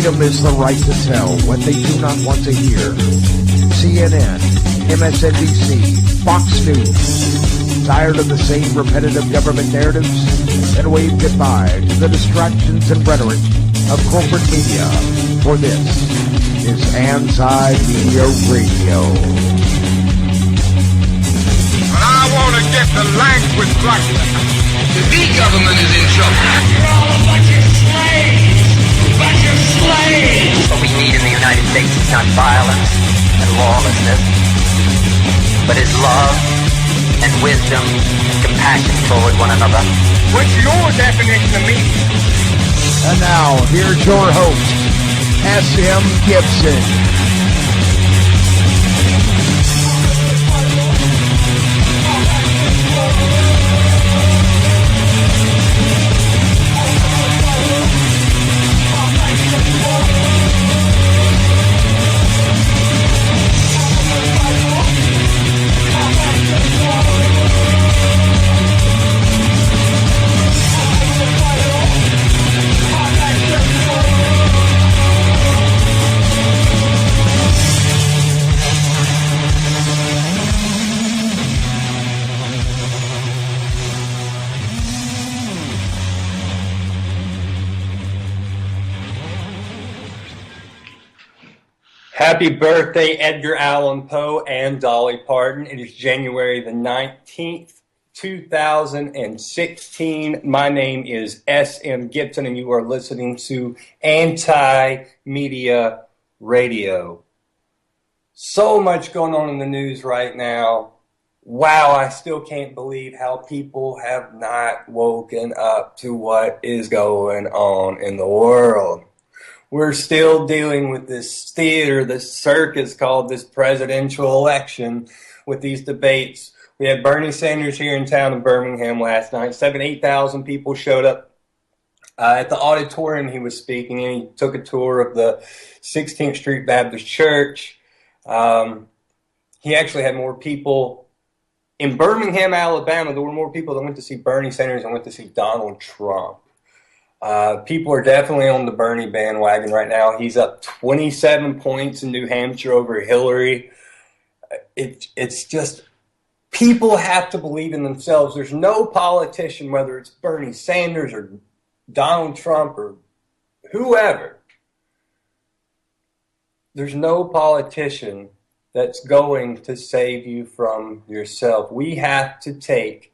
Freedom is the right to tell what they do not want to hear. CNN, MSNBC, Fox News. Tired of the same repetitive government narratives? Then wave goodbye to the distractions and rhetoric of corporate media. For this is Anti-Media Radio. I want to get the language right. The government is in trouble. You're all a bunch of slaves! Bunch of slaves! What we need in the United States is not violence and lawlessness, but is love and wisdom and compassion toward one another. What's your definition of me? And now, here's your host, S.M. Gibson. Happy birthday, Edgar Allan Poe and Dolly Parton. It is January the 19th, 2016. My name is S.M. Gibson, and you are listening to Anti-Media Radio. So much going on in the news right now. Wow, I still can't believe how people have not woken up to what is going on in the world. We're still dealing with this theater, this circus called this presidential election with these debates. We had Bernie Sanders here in town in Birmingham last night. 8,000 people showed up at the auditorium he was speaking in. He took a tour of the 16th Street Baptist Church. He actually had more people in Birmingham, Alabama. There were more people that went to see Bernie Sanders than went to see Donald Trump. People are definitely on the Bernie bandwagon right now. He's up 27 points in New Hampshire over Hillary. It's just, people have to believe in themselves. There's no politician, whether it's Bernie Sanders or Donald Trump or whoever, there's no politician that's going to save you from yourself. We have to take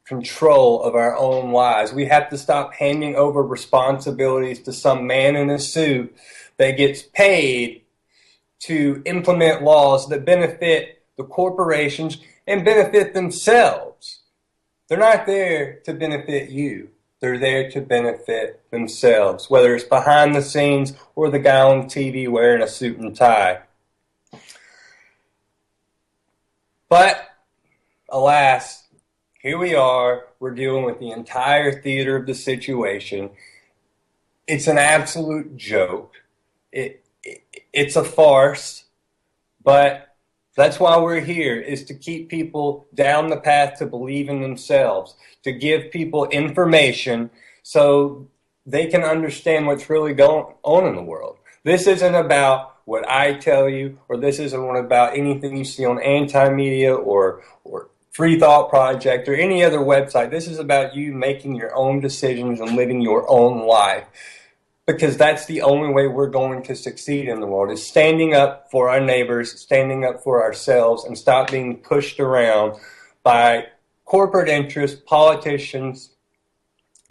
control of our own lives. We have to stop handing over responsibilities to some man in a suit that gets paid to implement laws that benefit the corporations and benefit themselves. They're not there to benefit you. They're there to benefit themselves, whether it's behind the scenes or the guy on TV wearing a suit and tie. But, alas, here we are, we're dealing with the entire theater of the situation. It's an absolute joke. It's a farce, but that's why we're here, is to keep people down the path to believe in themselves, to give people information so they can understand what's really going on in the world. This isn't about what I tell you, or this isn't about anything you see on Anti-Media or Free Thought Project or any other website. This is about you making your own decisions and living your own life, because that's the only way we're going to succeed in the world, is standing up for our neighbors, standing up for ourselves, and stop being pushed around by corporate interests, politicians,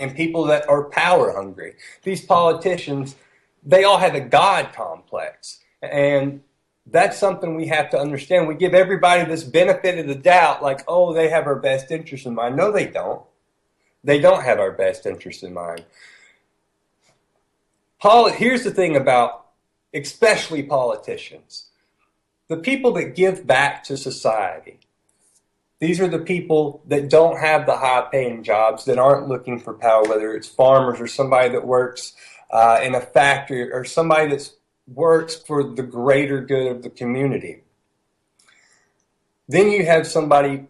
and people that are power hungry. These politicians, they all have a God complex, and that's something we have to understand. We give everybody this benefit of the doubt, like, oh, they have our best interest in mind. No, they don't. They don't have our best interest in mind. Here's the thing about especially politicians. The people that give back to society, these are the people that don't have the high-paying jobs, that aren't looking for power, whether it's farmers or somebody that works in a factory or somebody that works for the greater good of the community. Then you have somebody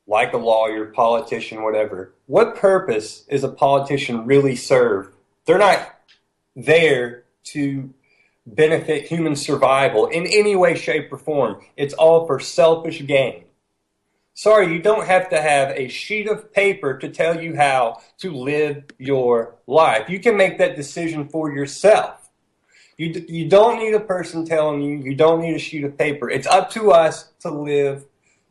like a lawyer, politician, whatever. What purpose is a politician really serve? They're not there to benefit human survival in any way, shape, or form. It's all for selfish gain. Sorry, you don't have to have a sheet of paper to tell you how to live your life. You can make that decision for yourself. You don't need a person telling you. You don't need a sheet of paper. It's up to us to live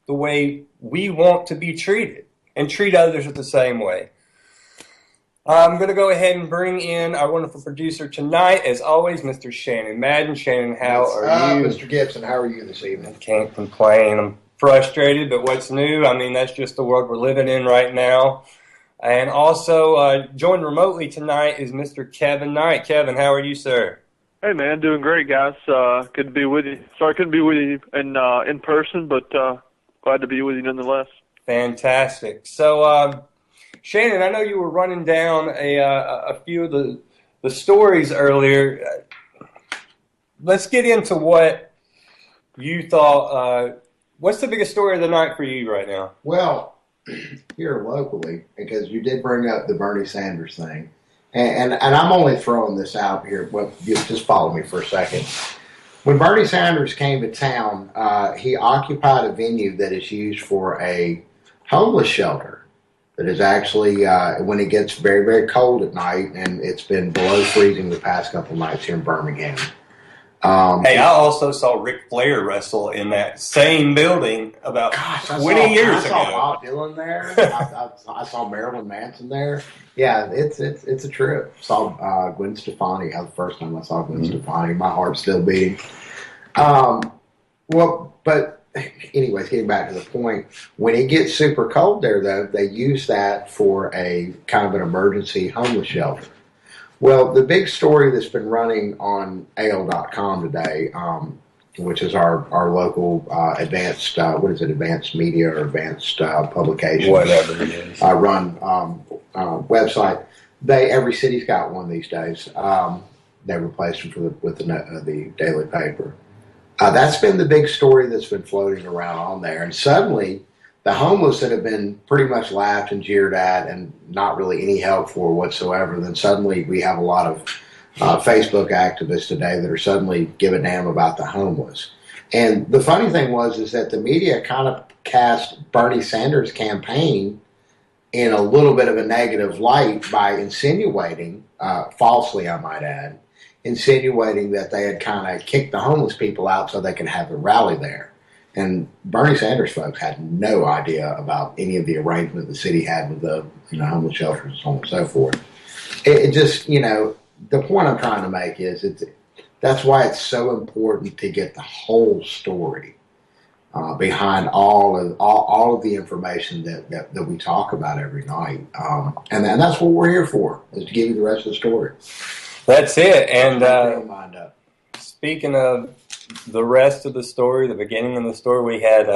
the way we want to be treated and treat others the same way. I'm going to go ahead and bring in our wonderful producer tonight, as always, Mr. Shannon Madden. Shannon, how are you? Mr. Gibson, how are you this evening? I can't complain. I'm frustrated, but what's new? I mean, that's just the world we're living in right now. And also, joined remotely tonight is Mr. Kevin Knight. Kevin, how are you, sir? Hey, man, doing great, guys. Good to be with you. Sorry I couldn't be with you in person, but glad to be with you nonetheless. Fantastic. So, Shannon, I know you were running down a few of the stories earlier. Let's get into what you thought. What's the biggest story of the night for you right now? Well, here locally, because you did bring up the Bernie Sanders thing, and I'm only throwing this out here. Well, just follow me for a second. When Bernie Sanders came to town, he occupied a venue that is used for a homeless shelter. That is actually, when it gets very, very cold at night, and it's been below freezing the past couple of nights here in Birmingham. Hey, I also saw Ric Flair wrestle in that same building about 20 years ago. I saw Bob Dylan there. I saw Marilyn Manson there. Yeah, it's a trip. Saw Gwen Stefani. That was the first time I saw Gwen Stefani. My heart's still beating. Well, but anyways, getting back to the point, when it gets super cold there, though, they use that for a kind of an emergency homeless shelter. Well, the big story that's been running on AL.com today, which is our local advanced, advanced media or advanced publication. Whatever it is. Run website. Every city's got one these days. They replaced them with the daily paper. That's been the big story that's been floating around on there. And suddenly, the homeless that have been pretty much laughed and jeered at and not really any help for whatsoever, then suddenly we have a lot of Facebook activists today that are suddenly giving a damn about the homeless. And the funny thing is that the media kind of cast Bernie Sanders' campaign in a little bit of a negative light by insinuating, falsely I might add, insinuating that they had kind of kicked the homeless people out so they could have a rally there. And Bernie Sanders folks had no idea about any of the arrangement the city had with the homeless shelters and so on and so forth. It just, the point I'm trying to make is that's why it's so important to get the whole story behind all of the information that we talk about every night. And that's what we're here for, is to give you the rest of the story. That's it. And speaking of the rest of the story, the beginning of the story, we had,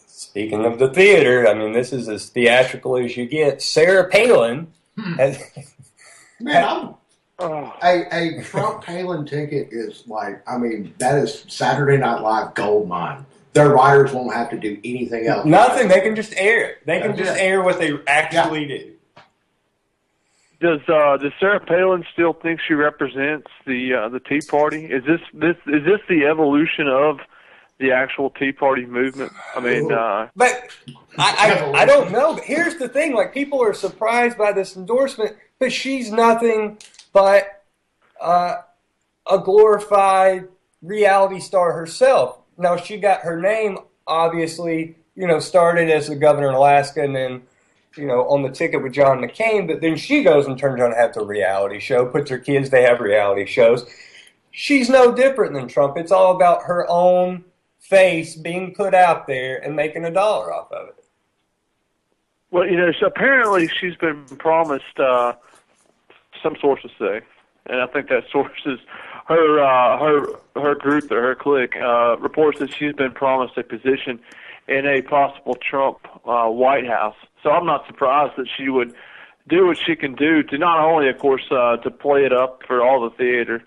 speaking of the theater, I mean, this is as theatrical as you get. Sarah Palin has... Man, a Trump Palin ticket is that is Saturday Night Live gold mine. Their writers won't have to do anything else. Nothing. They can just air it. They can just air what they actually do. Does Sarah Palin still think she represents the Tea Party? Is this the evolution of the actual Tea Party movement? I mean, but I don't know. Here's the thing: people are surprised by this endorsement, but she's nothing but a glorified reality star herself. Now she got her name obviously, started as the governor in Alaska, and then, on the ticket with John McCain, but then she goes and turns around and has a reality show, puts her kids, they have reality shows. She's no different than Trump. It's all about her own face being put out there and making $1 off of it. Well, so apparently she's been promised, some sources say, and I think that source is her group or her clique, reports that she's been promised a position in a possible Trump White House. So I'm not surprised that she would do what she can do to not only, of course, to play it up for all the theater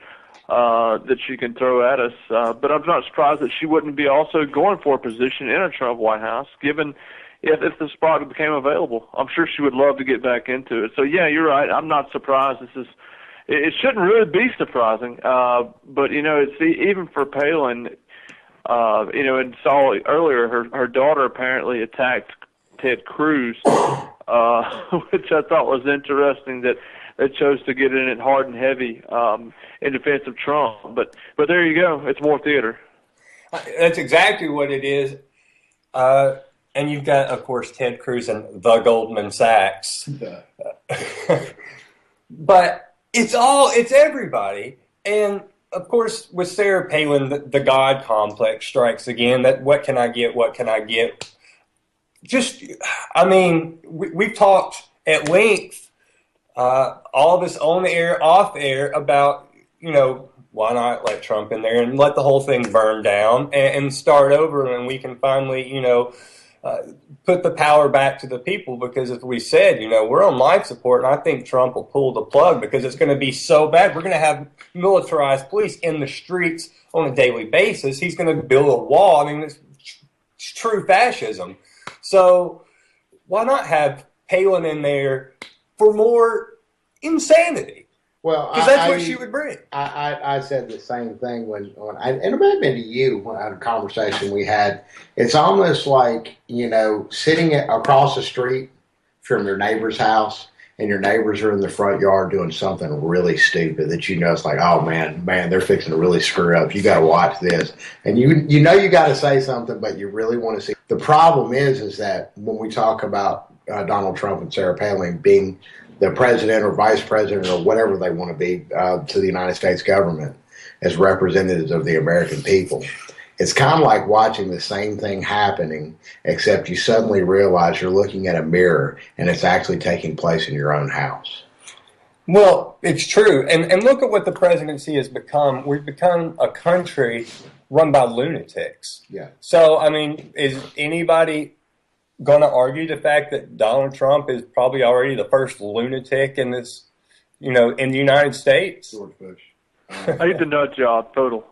that she can throw at us, but I'm not surprised that she wouldn't be also going for a position in a Trump White House, given if the spot became available. I'm sure she would love to get back into it. So, yeah, you're right. I'm not surprised this is it shouldn't really be surprising. But it's even for Palin. And saw earlier her daughter apparently attacked Ted Cruz, which I thought was interesting that they chose to get in it hard and heavy in defense of Trump. But there you go. It's more theater. That's exactly what it is. And you've got, of course, Ted Cruz and the Goldman Sachs. But it's everybody. And, of course, with Sarah Palin, the God complex strikes again. That what can I get? What can I get? We've talked at length, all of us on air, off air, about, why not let Trump in there and let the whole thing burn down and start over, and we can finally, put the power back to the people, because as we said, we're on life support, and I think Trump will pull the plug because it's going to be so bad. We're going to have militarized police in the streets on a daily basis. He's going to build a wall. It's true fascism. So why not have Palin in there for more insanity? Well, because that's what she would bring. I said the same thing when and it may have been to you when at a conversation we had. It's almost like, sitting across the street from your neighbor's house, and your neighbors are in the front yard doing something really stupid that it's like, oh man, they're fixing to really screw up. You got to watch this, and you got to say something, but you really want to see. The problem is that when we talk about Donald Trump and Sarah Palin being the president or vice president or whatever they want to be to the United States government as representatives of the American people, it's kind of like watching the same thing happening, except you suddenly realize you're looking at a mirror and it's actually taking place in your own house. Well, it's true. And look at what the presidency has become. We've become a country run by lunatics. Yeah. So, is anybody going to argue the fact that Donald Trump is probably already the first lunatic in this, in the United States? George Bush. He's a nut job, total.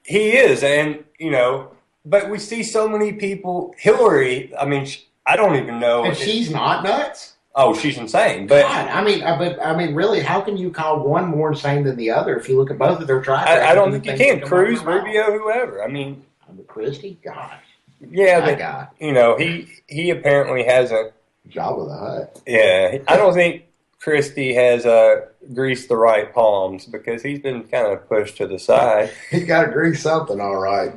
He is, and, but we see so many people. Hillary, I don't even know. And she's not nuts? Oh, she's insane. But God, really, how can you call one more insane than the other if you look at both of their track records? I don't think you can. Cruz, Rubio, whoever. Christie? God. Yeah, but he apparently hasn't. Job of the Hutt. Yeah, I don't think Christie has greased the right palms, because he's been kind of pushed to the side. He's got to grease something, all right.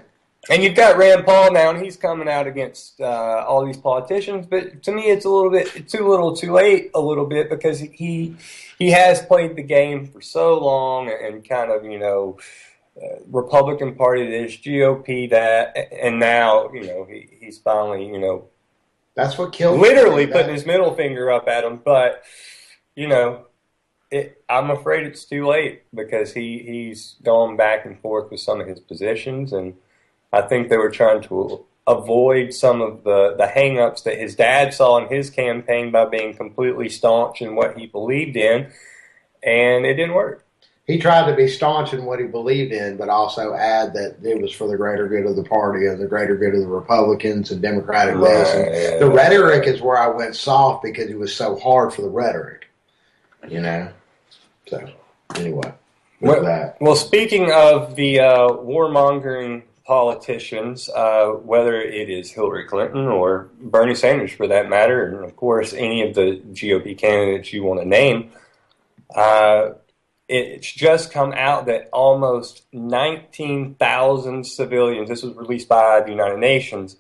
And you've got Rand Paul now, and he's coming out against all these politicians. But to me, it's a little bit too little, too late. A little bit, because he has played the game for so long and kind of Republican Party this, GOP that, and now he's finally that's what killed literally putting his middle finger up at him. But I'm afraid it's too late, because he's gone back and forth with some of his positions, and I think they were trying to avoid some of the hang-ups that his dad saw in his campaign by being completely staunch in what he believed in, and it didn't work. He tried to be staunch in what he believed in, but also add that it was for the greater good of the party and the greater good of the Republicans and Democratic this. And the rhetoric is where I went soft, because it was so hard for the rhetoric, So, anyway, well, speaking of the warmongering politicians, whether it is Hillary Clinton or Bernie Sanders for that matter, and of course any of the GOP candidates you want to name, it's just come out that almost 19,000 civilians, this was released by the United Nations,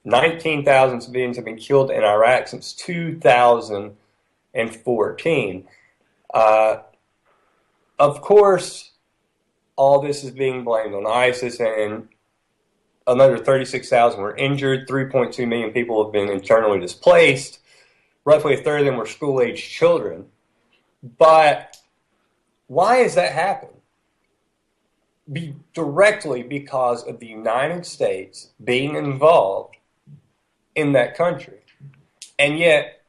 19,000 civilians have been killed in Iraq since 2014. Of course, all this is being blamed on ISIS, and another 36,000 were injured. 3.2 million people have been internally displaced. Roughly a third of them were school-aged children. But why has that happened? Directly because of the United States being involved in that country. And yet,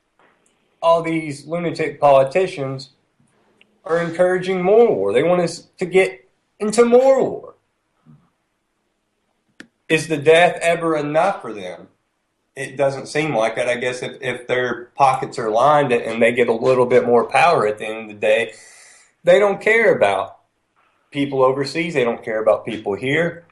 all these lunatic politicians are encouraging more war. They want us to get into more war. Is the death ever enough for them? It doesn't seem like it. I guess if their pockets are lined and they get a little bit more power at the end of the day, They don't care about people overseas. They don't care about people here.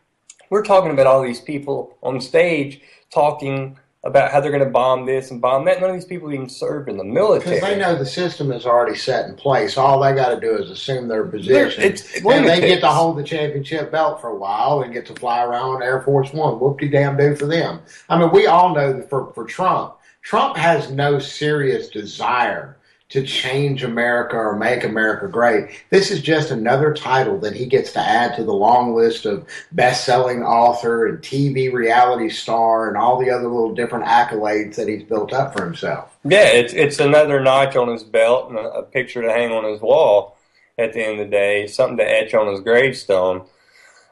We're talking about all these people on stage talking about how they're going to bomb this and bomb that. None of these people even served in the military. Because they know the system is already set in place. All they got to do is assume their position. And they get to hold the championship belt for a while and get to fly around on Air Force One. Whoop-de-damn-do for them. I mean, we all know that for Trump has no serious desire to change America or make America great. This is just another title that he gets to add to the long list of best-selling author and TV reality star and all the other little different accolades that he's built up for himself. Yeah, it's another notch on his belt and a picture to hang on his wall at the end of the day, something to etch on his gravestone.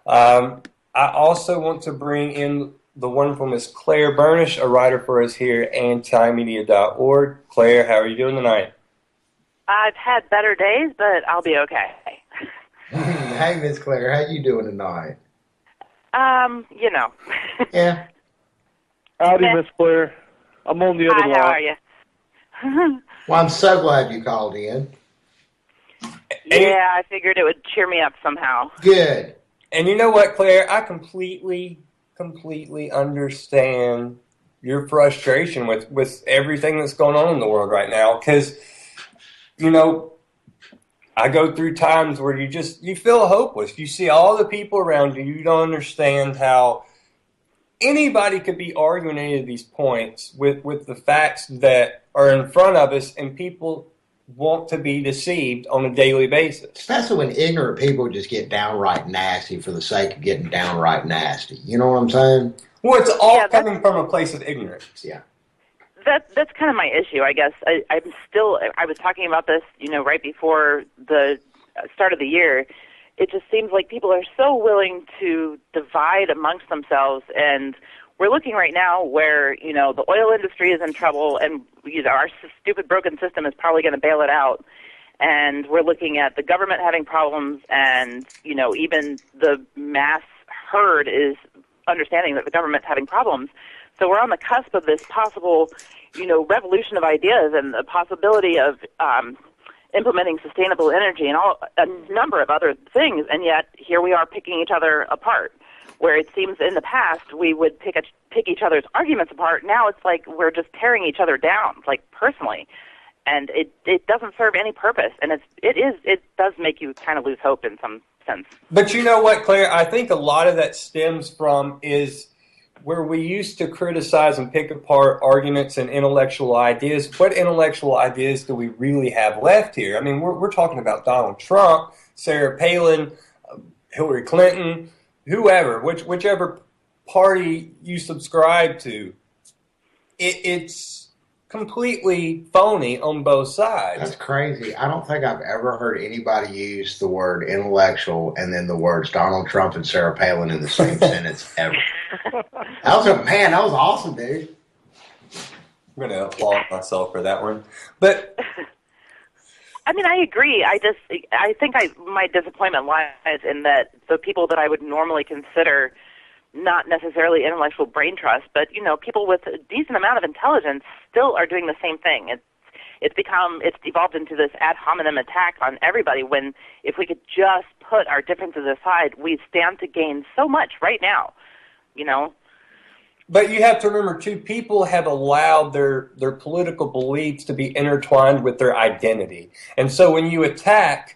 I also want to bring in the wonderful Miss Claire Burnish, a writer for us here at antimedia.org. Claire, how are you doing tonight? I've had better days, but I'll be okay. Hey, Miss Claire, how you doing tonight? You know. Yeah. Howdy, Miss Claire. I'm on the other line. Hi, how are you? Well, I'm so glad you called in. Yeah, I figured it would cheer me up somehow. Good. And you know what, Claire? I completely understand your frustration with everything that's going on in the world right now, because you know, I go through times where you feel hopeless. You see all the people around you. You don't understand how anybody could be arguing any of these points with the facts that are in front of us, and people want to be deceived on a daily basis. Especially when ignorant people just get downright nasty for the sake of getting downright nasty. You know what I'm saying? Well, it's all coming from a place of ignorance. Yeah. That's kind of my issue, I guess. I was talking about this, you know, right before the start of the year. It just seems like people are so willing to divide amongst themselves, and we're looking right now where, you know, the oil industry is in trouble, and you know, our stupid broken system is probably going to bail it out. And we're looking at the government having problems, and, you know, even the mass herd is understanding that the government's having problems. So we're on the cusp of this possible, you know, revolution of ideas and the possibility of implementing sustainable energy and a number of other things, and yet here we are picking each other apart. Where it seems in the past we would pick each other's arguments apart, now it's like we're just tearing each other down, like personally, and it doesn't serve any purpose, and it does make you kind of lose hope in some sense. But you know what, Claire? I think a lot of that stems from is where we used to criticize and pick apart arguments and intellectual ideas. What intellectual ideas do we really have left here? I mean, we're talking about Donald Trump, Sarah Palin, Hillary Clinton, whoever, whichever party you subscribe to. It's completely phony on both sides. That's crazy. I don't think I've ever heard anybody use the word intellectual and then the words Donald Trump and Sarah Palin in the same sentence ever. That was awesome, dude. I'm going to applaud myself for that one. But I mean, I agree. I think my disappointment lies in that the people that I would normally consider not necessarily intellectual brain trust, but, you know, people with a decent amount of intelligence still are doing the same thing. It's evolved into this ad hominem attack on everybody, when if we could just put our differences aside, we stand to gain so much right now, you know. But you have to remember, too, people have allowed their political beliefs to be intertwined with their identity. And so when you attack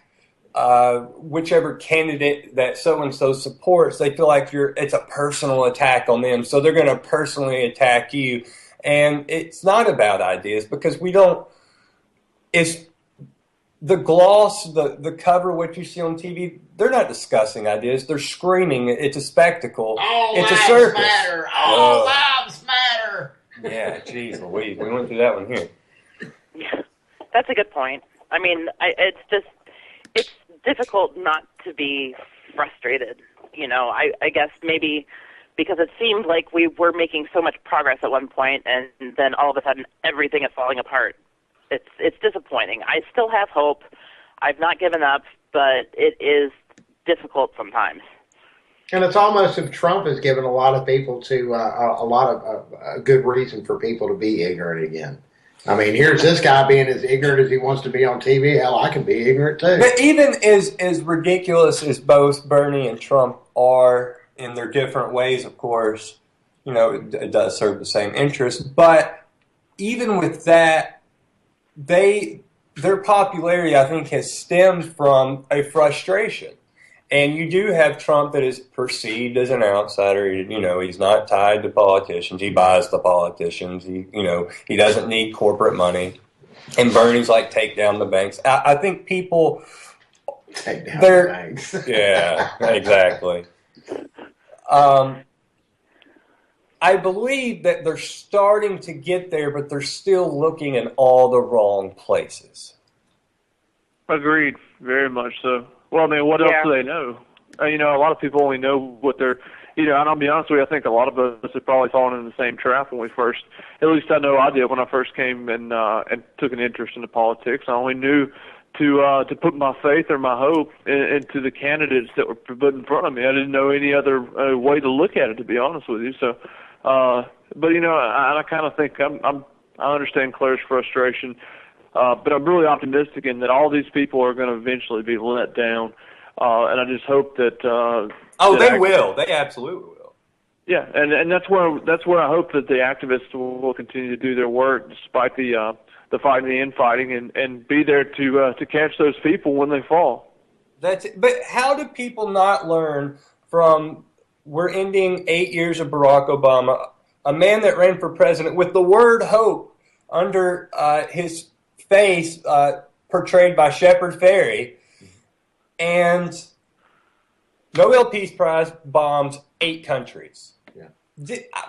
whichever candidate that so-and-so supports, they feel like it's a personal attack on them. So they're going to personally attack you. And it's not about ideas, because it's the gloss, the cover, what you see on TV, they're not discussing ideas. They're screaming. It's a spectacle. It's a circus. Matter. All lives matter. Yeah, geez Louise. We went through that one here. Yeah, that's a good point. I mean, it's difficult not to be frustrated. You know, I guess maybe because it seemed like we were making so much progress at one point, and then all of a sudden everything is falling apart. It's disappointing. I still have hope. I've not given up, but it is difficult sometimes. And it's almost if Trump has given a lot of people to a lot of a good reason for people to be ignorant again. I mean, here's this guy being as ignorant as he wants to be on TV. Hell, I can be ignorant too. But even as ridiculous as both Bernie and Trump are in their different ways, of course, it does serve the same interest. But even with that, their popularity, I think, has stemmed from a frustration. And you do have Trump that is perceived as an outsider. He's not tied to politicians. He buys the politicians. He doesn't need corporate money. And Bernie's like, take down the banks. I think people... Take down the banks. Yeah, exactly. I believe that they're starting to get there, but they're still looking in all the wrong places. Agreed. Very much so. Well, I mean, what else do they know? A lot of people only know what they're, and I'll be honest with you, I think a lot of us have probably fallen in the same trap when we first, at least I know I did when I first came and took an interest into politics. I only knew to put my faith or my hope into the candidates that were put in front of me. I didn't know any other way to look at it, to be honest with you. So, but I kind of think I understand Claire's frustration. But I'm really optimistic in that all these people are going to eventually be let down, and I just hope that. They will. They absolutely will. Yeah, and that's where I hope that the activists will continue to do their work despite the fighting, the infighting, and be there to catch those people when they fall. That's it. But how do people not learn from? We're ending 8 years of Barack Obama, a man that ran for president with the word hope under his face, portrayed by Shepard Fairey, and Nobel Peace Prize bombs 8 countries. Yeah.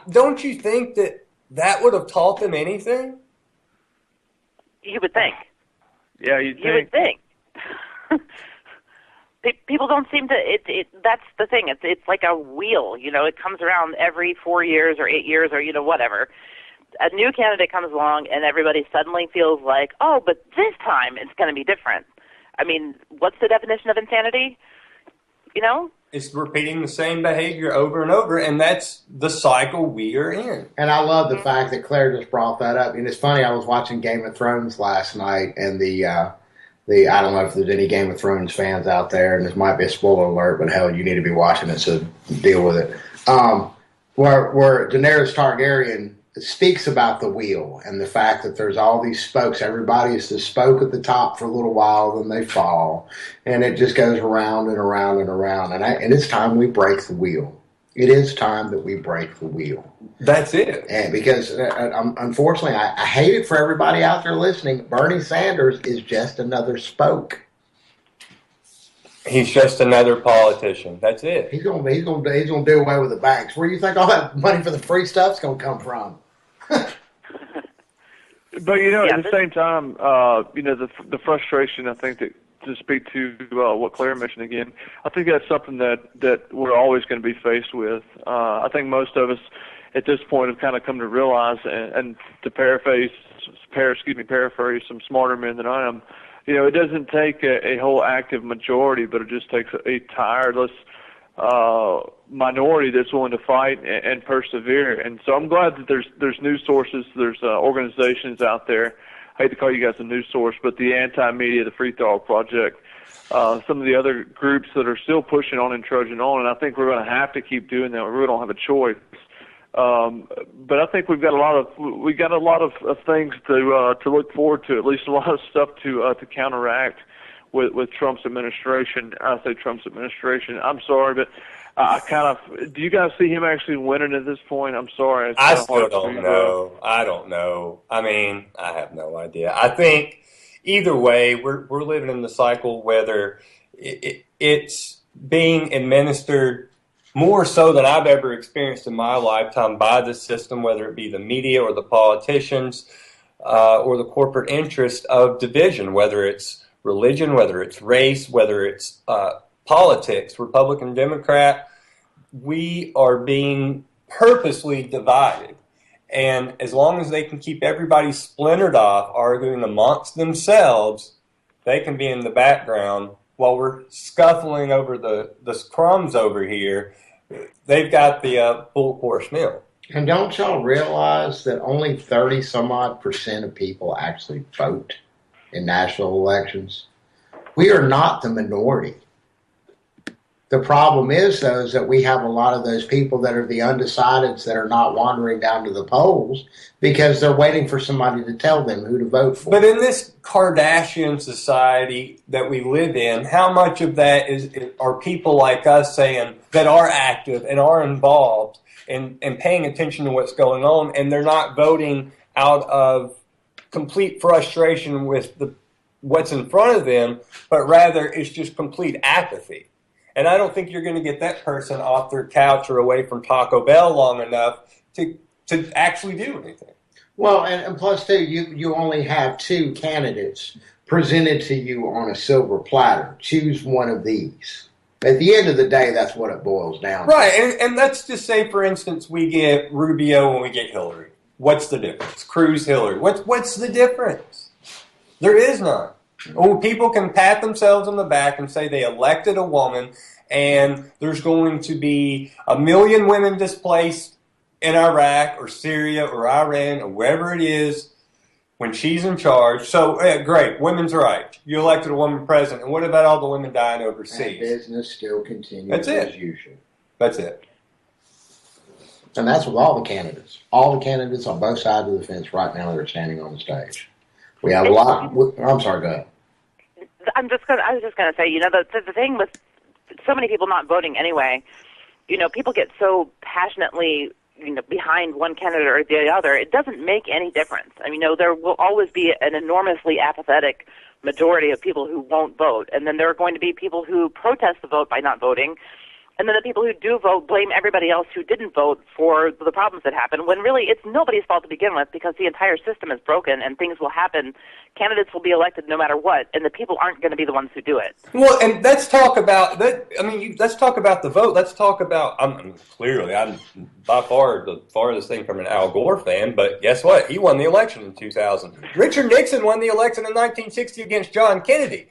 Don't you think that would have taught them anything? You would think. Yeah, you would think. People don't seem to. That's the thing. It's like a wheel. It comes around every 4 years or 8 years or whatever. A new candidate comes along and everybody suddenly feels like, oh, but this time it's going to be different. I mean, what's the definition of insanity? It's repeating the same behavior over and over, and that's the cycle we are in. And I love the fact that Claire just brought that up. And it's funny, I was watching Game of Thrones last night, and the I don't know if there's any Game of Thrones fans out there, and this might be a spoiler alert, but hell, you need to be watching it, so deal with it. Where Daenerys Targaryen speaks about the wheel and the fact that there's all these spokes. Everybody is the spoke at the top for a little while, then they fall, and it just goes around and around and around. And it's time we break the wheel. It is time that we break the wheel. That's it. And because unfortunately, I hate it for everybody out there listening. Bernie Sanders is just another spoke. He's just another politician. That's it. He's gonna do away with the banks. Where do you think all that money for the free stuff's gonna come from? But at the same time, the frustration. I think that to speak to what Claire mentioned again, I think that's something that we're always going to be faced with. I think most of us at this point have kind of come to realize, and to paraphrase some smarter men than I am, it doesn't take a whole active majority, but it just takes a tireless minority that's willing to fight and persevere. And so I'm glad that there's news sources, there's organizations out there. I hate to call you guys a news source, but the Anti-Media, the Free Thought Project, some of the other groups that are still pushing on and trudging on, and I think we're going to have to keep doing that. We really don't have a choice. But I think we've got a lot of things to look forward to, at least a lot of stuff to counteract with Trump's administration. I say Trump's administration. I'm sorry, but do you guys see him actually winning at this point? I'm sorry. I still don't know. I don't know. I mean, I have no idea. I think either way, we're living in the cycle whether it's being administered more so than I've ever experienced in my lifetime by the system, whether it be the media or the politicians or the corporate interest of division, whether it's religion, whether it's race, whether it's politics, Republican, Democrat. We are being purposely divided. And as long as they can keep everybody splintered off, arguing amongst themselves, they can be in the background while we're scuffling over the crumbs over here. They've got the full course meal. And don't y'all realize that only 30 some odd percent of people actually vote in national elections? We are not the minority. The problem is, though, is that we have a lot of those people that are the undecideds that are not wandering down to the polls because they're waiting for somebody to tell them who to vote for. But in this Kardashian society that we live in, how much of that are people like us saying that are active and are involved and paying attention to what's going on, and they're not voting out of complete frustration with what's in front of them, but rather it's just complete apathy. And I don't think you're going to get that person off their couch or away from Taco Bell long enough to actually do anything. Well, and plus, too, you only have two candidates presented to you on a silver platter. Choose one of these. At the end of the day, that's what it boils down to. Right, and let's just say, for instance, we get Rubio and we get Hillary. What's the difference? Cruz, Hillary. What's the difference? There is none. Oh, people can pat themselves on the back and say they elected a woman, and there's going to be 1 million women displaced in Iraq or Syria or Iran or wherever it is when she's in charge. So, great, women's rights. You elected a woman president. And what about all the women dying overseas? And business still continues That's as usual. That's it. And that's with all the candidates. All the candidates on both sides of the fence right now that are standing on the stage. We have a lot. I'm sorry, go ahead. I was just gonna say, the thing with so many people not voting anyway, people get so passionately, behind one candidate or the other. It doesn't make any difference. I mean, there will always be an enormously apathetic majority of people who won't vote, and then there are going to be people who protest the vote by not voting. And then the people who do vote blame everybody else who didn't vote for the problems that happen, when really it's nobody's fault to begin with, because the entire system is broken and things will happen. Candidates will be elected no matter what, and the people aren't going to be the ones who do it. Well, and let's talk about that. I mean, let's talk about the vote. Let's talk about. Clearly, I'm by far the farthest thing from an Al Gore fan, but guess what? He won the election in 2000. Richard Nixon won the election in 1960 against John Kennedy.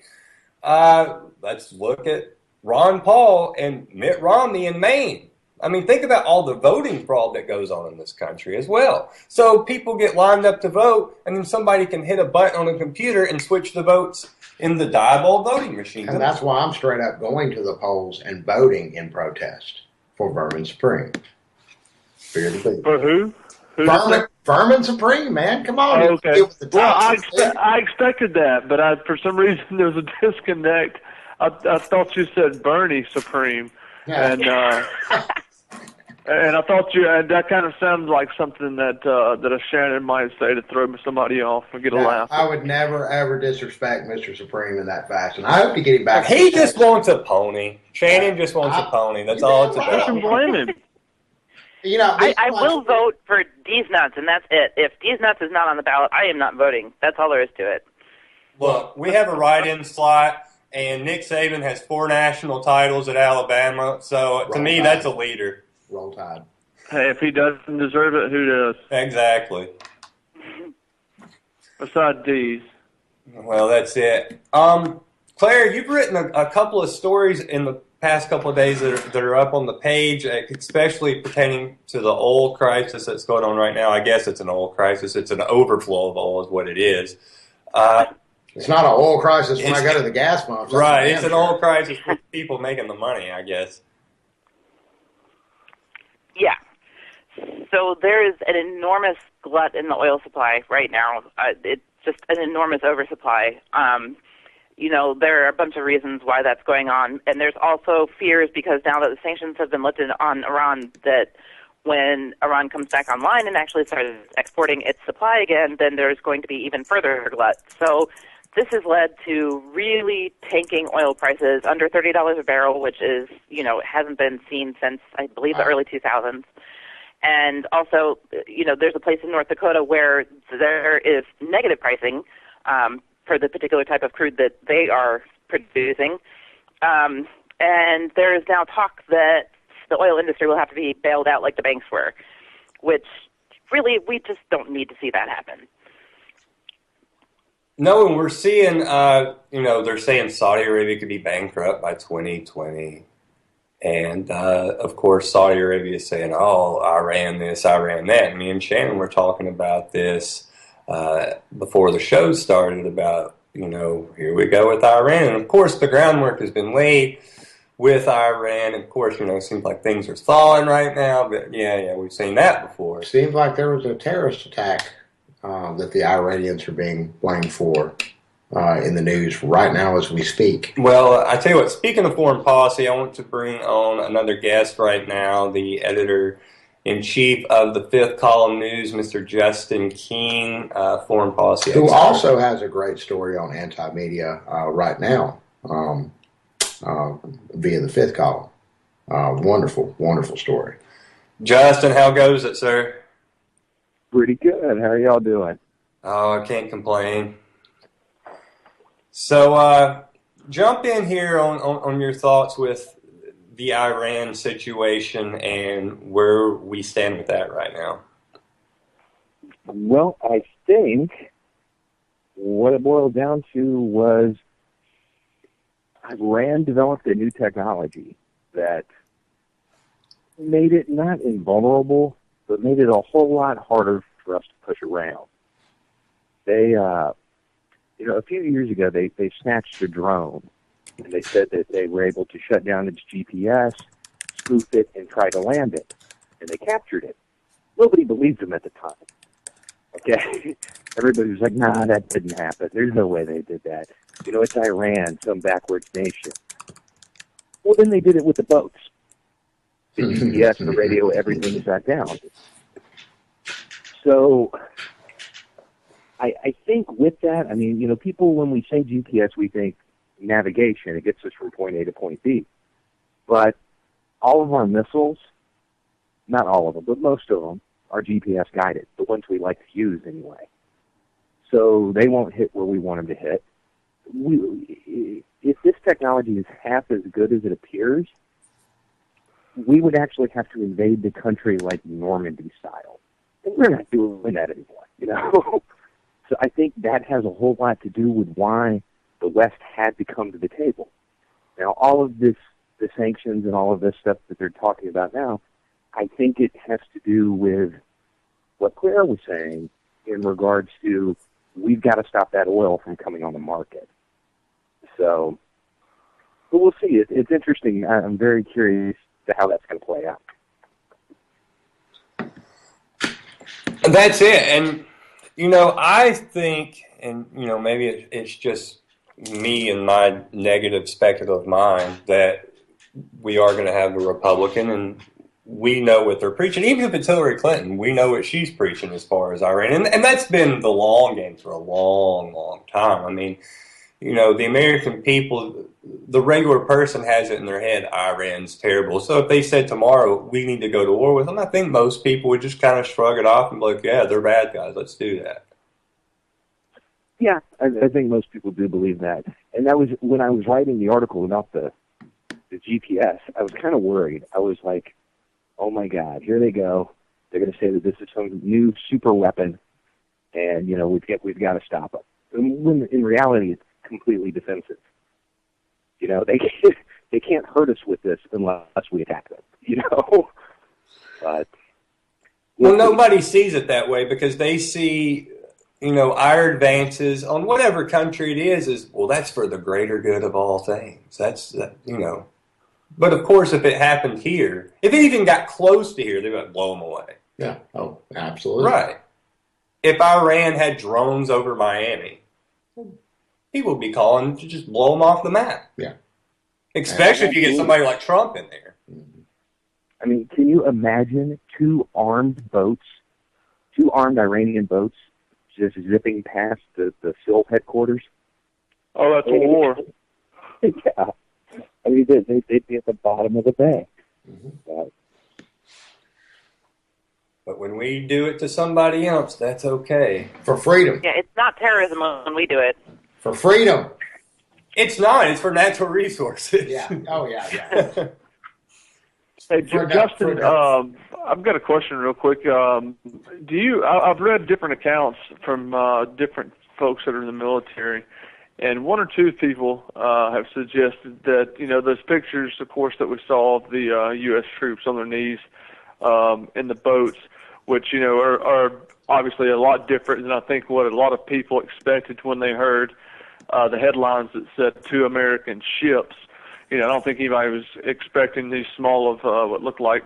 Let's look at Ron Paul and Mitt Romney in Maine. I mean, think about all the voting fraud that goes on in this country as well. So people get lined up to vote, and then somebody can hit a button on a computer and switch the votes in the dial voting machine. And that's why I'm straight up going to the polls and voting in protest for Vermin Supreme. Fear the people. For who? Vermin Supreme, man. Come on. Oh, okay. Well, I expected that, but for some reason there was a disconnect. I thought you said Bernie Supreme, yeah. And I thought that kind of sounded like something that a Shannon might say to throw somebody off and get a laugh. I would never ever disrespect Mr. Supreme in that fashion. I hope to get him back. He just wants a pony. Shannon just wants a pony. That's all it's about. I can blame him. I will vote for D's Nuts, and that's it. If D's Nuts is not on the ballot, I am not voting. That's all there is to it. Look, we have a write-in slot, and Nick Saban has 4 national titles at Alabama, so to me, that's a leader. Roll Tide. Hey, if he doesn't deserve it, who does? Exactly. Besides D's. Well, that's it. Claire, you've written a couple of stories in the past couple of days that are up on the page, especially pertaining to the oil crisis that's going on right now. I guess it's an oil crisis. It's an overflow of oil is what it is. It's not an oil crisis when I go to the gas pumps. Right, it's an oil crisis for people making the money, I guess. Yeah. So there is an enormous glut in the oil supply right now. It's just an enormous oversupply. There are a bunch of reasons why that's going on. And there's also fears because now that the sanctions have been lifted on Iran, that when Iran comes back online and actually starts exporting its supply again, then there's going to be even further glut. So this has led to really tanking oil prices under $30 a barrel, which is, hasn't been seen since, I believe, the early 2000s. And also, there's a place in North Dakota where there is negative pricing for the particular type of crude that they are producing. And there is now talk that the oil industry will have to be bailed out like the banks were, which really we just don't need to see that happen. No, and we're seeing, they're saying Saudi Arabia could be bankrupt by 2020. And, of course, Saudi Arabia is saying, oh, Iran this, Iran that. And me and Shannon were talking about this before the show started about, here we go with Iran. And, of course, the groundwork has been laid with Iran. Of course, it seems like things are thawing right now. But, yeah, we've seen that before. Seems like there was a terrorist attack that the Iranians are being blamed for in the news right now as we speak. Well, I tell you what, speaking of foreign policy, I want to bring on another guest right now, the editor-in-chief of the Fifth Column News, Mr. Justin King, foreign policy expert. Who also has a great story on anti-media right now via the Fifth Column. Wonderful, wonderful story. Justin, how goes it, sir? Pretty good. How are y'all doing? Oh, I can't complain. So, jump in here on your thoughts with the Iran situation and where we stand with that right now. Well, I think what it boiled down to was Iran developed a new technology that made it not invulnerable, but made it a whole lot harder for us to push around. They, a few years ago, they snatched a drone, and they said that they were able to shut down its GPS, spoof it, and try to land it. And they captured it. Nobody believed them at the time. Okay? Everybody was like, nah, that didn't happen. There's no way they did that. It's Iran, some backwards nation. Well, then they did it with the boats. The GPS, the radio, everything shut down. So I think with that, people, when we say GPS, we think navigation. It gets us from point A to point B. But all of our missiles, not all of them, but most of them, are GPS guided, the ones we like to use anyway. So they won't hit where we want them to hit. If this technology is half as good as it appears, we would actually have to invade the country like Normandy style. And we're not doing that anymore, So I think that has a whole lot to do with why the West had to come to the table. Now, all of this, the sanctions and all of this stuff that they're talking about now, I think it has to do with what Claire was saying in regards to we've got to stop that oil from coming on the market. So, but we'll see. It's interesting. I'm very curious to how that's going to play out. That's it. And, I think, and, maybe it's just me and my negative speculative mind that we are going to have a Republican, and we know what they're preaching. Even if it's Hillary Clinton, we know what she's preaching as far as Iran. And that's been the long game for a long, long time. The American people, the regular person has it in their head, Iran's terrible. So if they said tomorrow, we need to go to war with them, I think most people would just kind of shrug it off and be like, yeah, they're bad guys, let's do that. Yeah, I think most people do believe that. And that was, when I was writing the article about the GPS, I was kind of worried. I was like, oh my God, here they go. They're going to say that this is some new super weapon, and, we've got to stop it. And when in reality, it's completely defensive. They can't hurt us with this unless we attack them. But well, nobody sees it that way because they see, our advances on whatever country it is well, that's for the greater good of all things. That's But of course, if it happened here, if it even got close to here, they would blow them away. Yeah. Oh, absolutely. Right. If Iran had drones over Miami, people would be calling to just blow them off the map. Yeah. Especially if you get somebody like Trump in there. Can you imagine two armed Iranian boats just zipping past the SIL headquarters? Oh, that's a war. Yeah. They'd be at the bottom of the bay. Mm-hmm. But when we do it to somebody else, that's okay. For freedom. Yeah, it's not terrorism when we do it. For freedom. It's not. It's for natural resources. Yeah. Oh, yeah. Hey, Justin, I've got a question real quick. I've read different accounts from different folks that are in the military, And one or two people have suggested that, those pictures, of course, that we saw of the U.S. troops on their knees in the boats, which, are obviously a lot different than I think what a lot of people expected when they heard the headlines that said 2 American ships. I don't think anybody was expecting these small of what looked like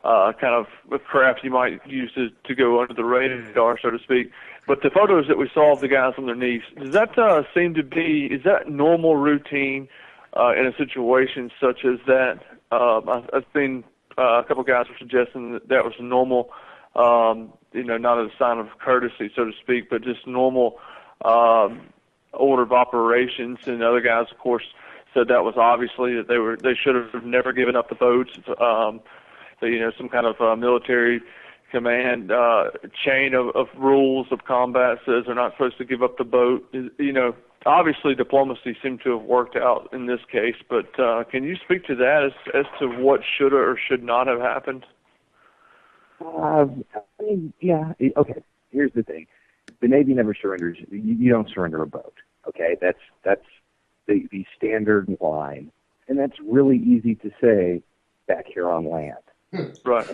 kind of craft you might use to go under the radar, so to speak. But the photos that we saw of the guys on their knees, does that seem to be, is that normal routine in a situation such as that? I've seen a couple of guys were suggesting that was normal, not a sign of courtesy, so to speak, but just normal order of operations. And other guys, of course, said that was obviously that they should have never given up the boats. Some kind of military command chain of rules of combat says they're not supposed to give up the boat. Obviously diplomacy seemed to have worked out in this case, but can you speak to that as to what should or should not have happened? Okay. Here's the thing: the Navy never surrenders. You don't surrender a boat. Okay, that's the standard line, and that's really easy to say back here on land. Right.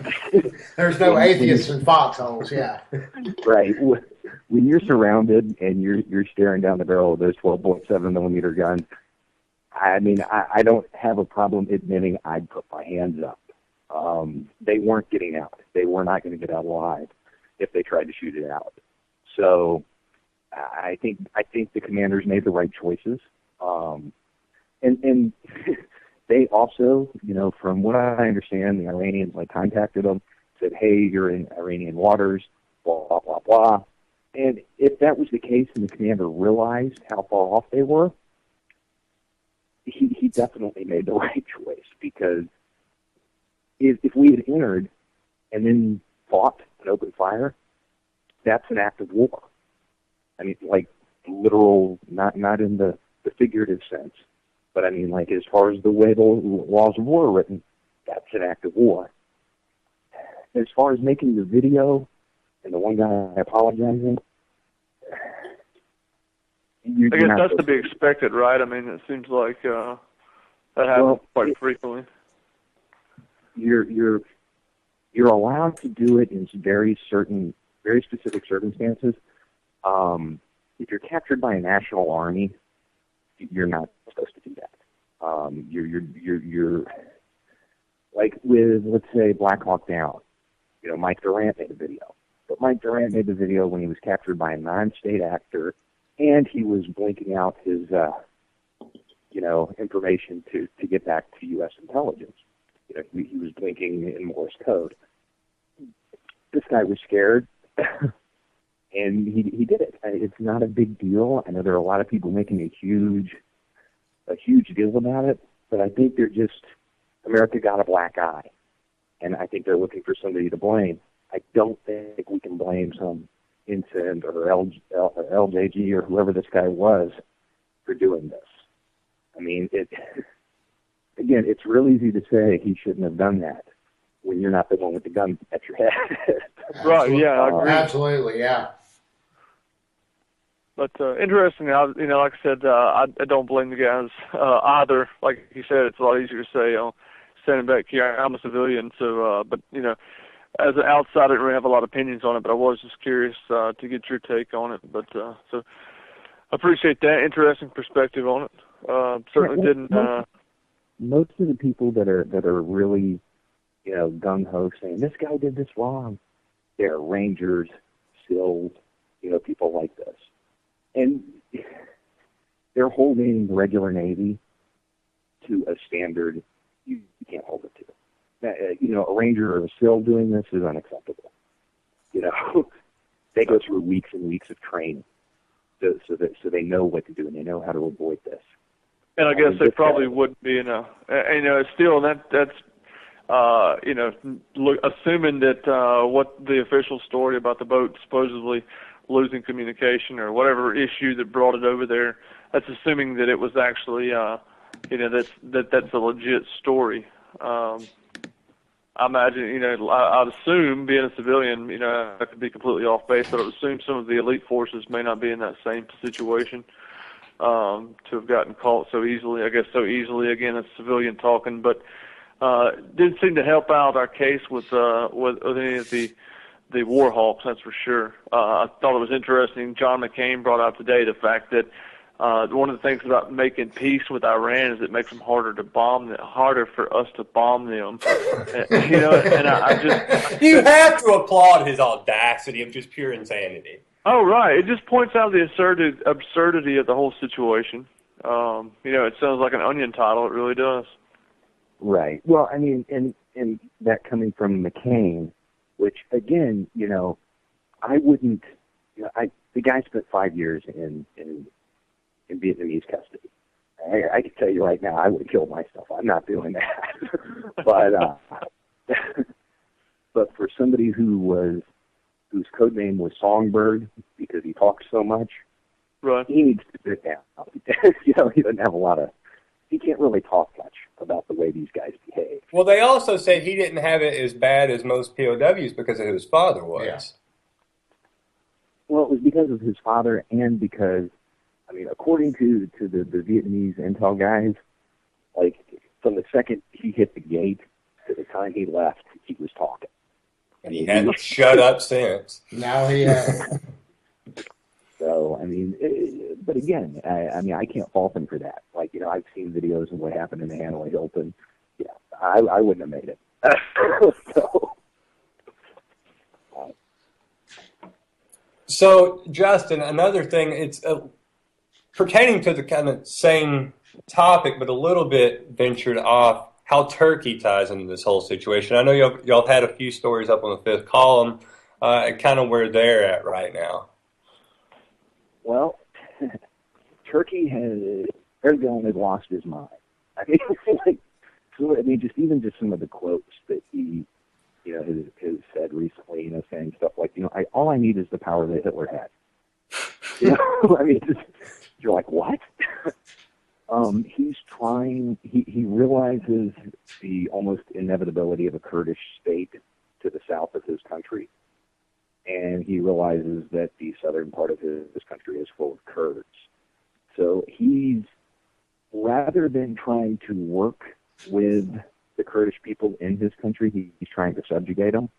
There's no atheists in foxholes. Yeah. Right. When you're surrounded and you're staring down the barrel of those 12.7 millimeter guns, I mean, I don't have a problem admitting I'd put my hands up. They weren't getting out. They were not going to get out alive if they tried to shoot it out. So I think the commanders made the right choices. And they also, from what I understand, the Iranians contacted them, said, "Hey, you're in Iranian waters, blah blah blah blah." And if that was the case, and the commander realized how far off they were, he definitely made the right choice, because if we had entered and then fought an open fire, that's an act of war. I mean, literal, not in the figurative sense, but I mean, as far as the way the laws of war are written, that's an act of war. As far as making the video and the one guy apologizing, I guess that's to be expected, right? I mean, it seems like that happens quite frequently. You're allowed to do it in very specific circumstances. If you're captured by a national army, you're not supposed to do that. You're like with, let's say, Black Hawk Down. Mike Durant made a video, but Mike Durant made the video when he was captured by a non-state actor, and he was blinking out his, information to get back to U.S. intelligence. He was blinking in Morse code. This guy was scared. And he did it. It's not a big deal. I know there are a lot of people making a huge deal about it, but I think America got a black eye, and I think they're looking for somebody to blame. I don't think we can blame some incident or LJG or whoever this guy was for doing this. I mean, again, it's real easy to say he shouldn't have done that when you're not the one with the gun at your head. Right, yeah, I agree. Absolutely, yeah. But interesting, like I said, I don't blame the guys either. Like you said, it's a lot easier to say, standing back here, I'm a civilian, so, but, as an outsider, I don't really have a lot of opinions on it, but I was just curious to get your take on it. But, so I appreciate that interesting perspective on it. Certainly didn't... most of the people that are really, gung-ho saying, this guy did this wrong, they're Rangers, SEALs, people like this. And they're holding the regular Navy to a standard you can't hold it to. A Ranger or a SEAL doing this is unacceptable. They go through weeks and weeks of training so they know what to do and they know how to avoid this. And I guess they probably wouldn't be in still that's assuming that what the official story about the boat supposedly losing communication or whatever issue that brought it over there, that's assuming that it was actually, that's a legit story. I imagine, I'd assume, being a civilian, I could be completely off base, but I would assume some of the elite forces may not be in that same situation. to have gotten caught so easily. I guess so easily. Again, it's civilian talking, but didn't seem to help out our case with any of the war hawks. That's for sure. I thought it was interesting. John McCain brought out today the fact that one of the things about making peace with Iran is it makes them harder for us to bomb them. And I just you have to applaud his audacity of just pure insanity. Oh, right. It just points out the absurdity of the whole situation. It sounds like an Onion title. It really does. Right. Well, I mean, and that coming from McCain, which again, I wouldn't. The guy spent 5 years in Vietnamese custody. I can tell you right now, I would kill myself. I'm not doing that. But for somebody whose code name was Songbird because he talks so much, right? He needs to sit down. He doesn't have he can't really talk much about the way these guys behave. Well, they also said he didn't have it as bad as most POWs because of who his father was. Yeah. Well, it was because of his father and because, according to the Vietnamese intel guys, like from the second he hit the gate to the time he left, he was talking. And he hadn't shut up since. Now he has. So, but again, I can't fault him for that. Like, I've seen videos of what happened in the Hanoi Hilton. Yeah, I wouldn't have made it. So, Justin, another thing, it's pertaining to the kind of same topic, but a little bit ventured off, how Turkey ties into this whole situation. I know y'all had a few stories up on the fifth column, and kind of where they're at right now. Well, Turkey Erdogan has lost his mind. Just some of the quotes that he, has said recently, saying stuff like, all I need is the power that Hitler had. You're like, what? He's trying, he realizes the almost inevitability of a Kurdish state to the south of his country. And he realizes that the southern part of his country is full of Kurds. So he's, rather than trying to work with the Kurdish people in his country, he's trying to subjugate them.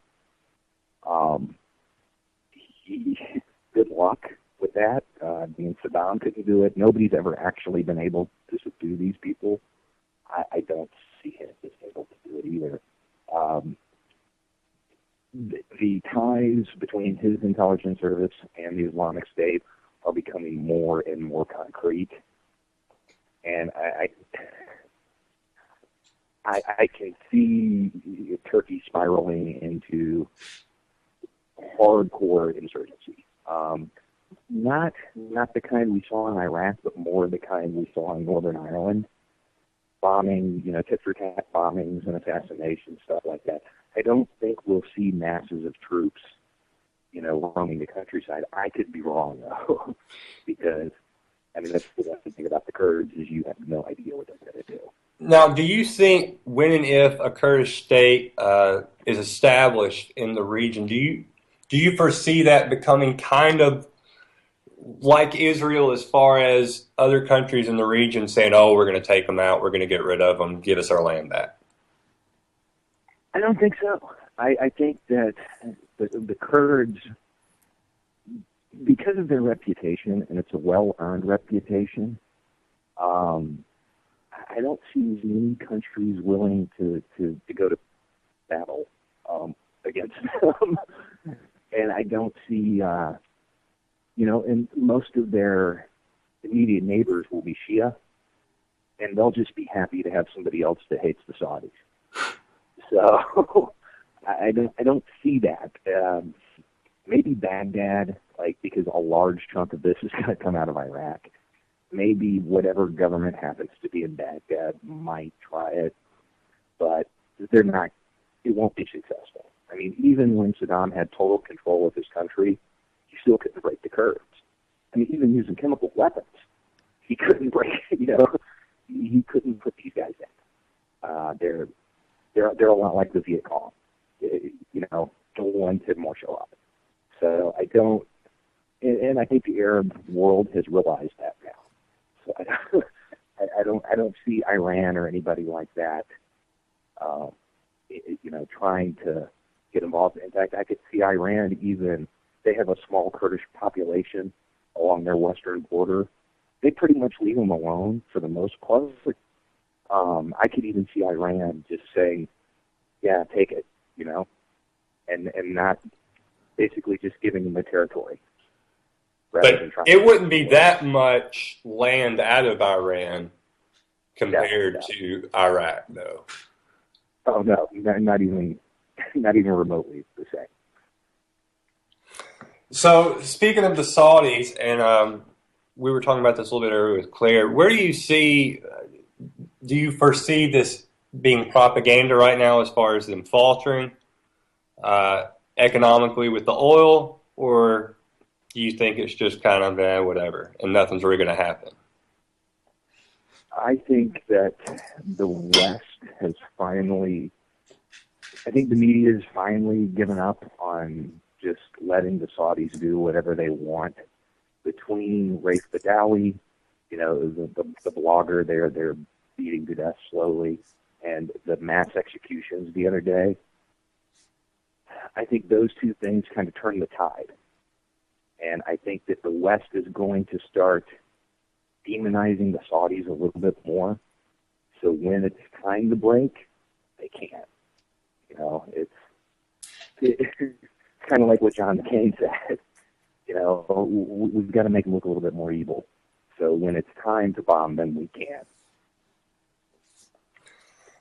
Good luck with that. Saddam couldn't do it. Nobody's ever actually been able to subdue these people. I don't see him as able to do it either. The ties between his intelligence service and the Islamic State are becoming more and more concrete. And I can see Turkey spiraling into hardcore insurgency. Not the kind we saw in Iraq, but more the kind we saw in Northern Ireland. Bombing, tit-for-tat bombings and assassinations, stuff like that. I don't think we'll see masses of troops, roaming the countryside. I could be wrong, though, because, that's the one thing about the Kurds is you have no idea what they're going to do. Now, do you think when and if a Kurdish state is established in the region, do you foresee that becoming kind of like Israel as far as other countries in the region saying, oh, we're going to take them out, we're going to get rid of them, give us our land back? I don't think so. I think that the Kurds, because of their reputation, and it's a well-earned reputation, I don't see as many countries willing to go to battle against them. And I don't see, and most of their immediate neighbors will be Shia, and they'll just be happy to have somebody else that hates the Saudis. So I don't see that. Maybe Baghdad, because a large chunk of this is going to come out of Iraq. Maybe whatever government happens to be in Baghdad might try it, but they're not. It won't be successful. Even when Saddam had total control of his country, he still couldn't break the Kurds. Even using chemical weapons, he couldn't break. He couldn't put these guys in. They're a lot like the Viet Cong. No one could martial up. So I don't, and I think the Arab world has realized that now. So I don't see Iran or anybody like that, trying to get involved. In fact, I could see Iran even, they have a small Kurdish population along their western border. They pretty much leave them alone for the most part. I could even see Iran just saying, yeah, take it, and not basically just giving them the territory. But it wouldn't be that much land out of Iran compared to Iraq, though. Oh no, not even remotely the same. So speaking of the Saudis, and we were talking about this a little bit earlier with Claire, where do you foresee this being propaganda right now as far as them faltering economically with the oil, or do you think it's just kind of whatever and nothing's really going to happen? I think that the West has finally, I think the media has finally given up on just letting the Saudis do whatever they want. Between Raif Badawi, the blogger they're beating to death slowly, and the mass executions the other day, I think those two things kind of turn the tide. And I think that the West is going to start demonizing the Saudis a little bit more. So when it's time to break, they can't. It's kind of like what John McCain said. We've got to make them look a little bit more evil. So when it's time to bomb them, we can.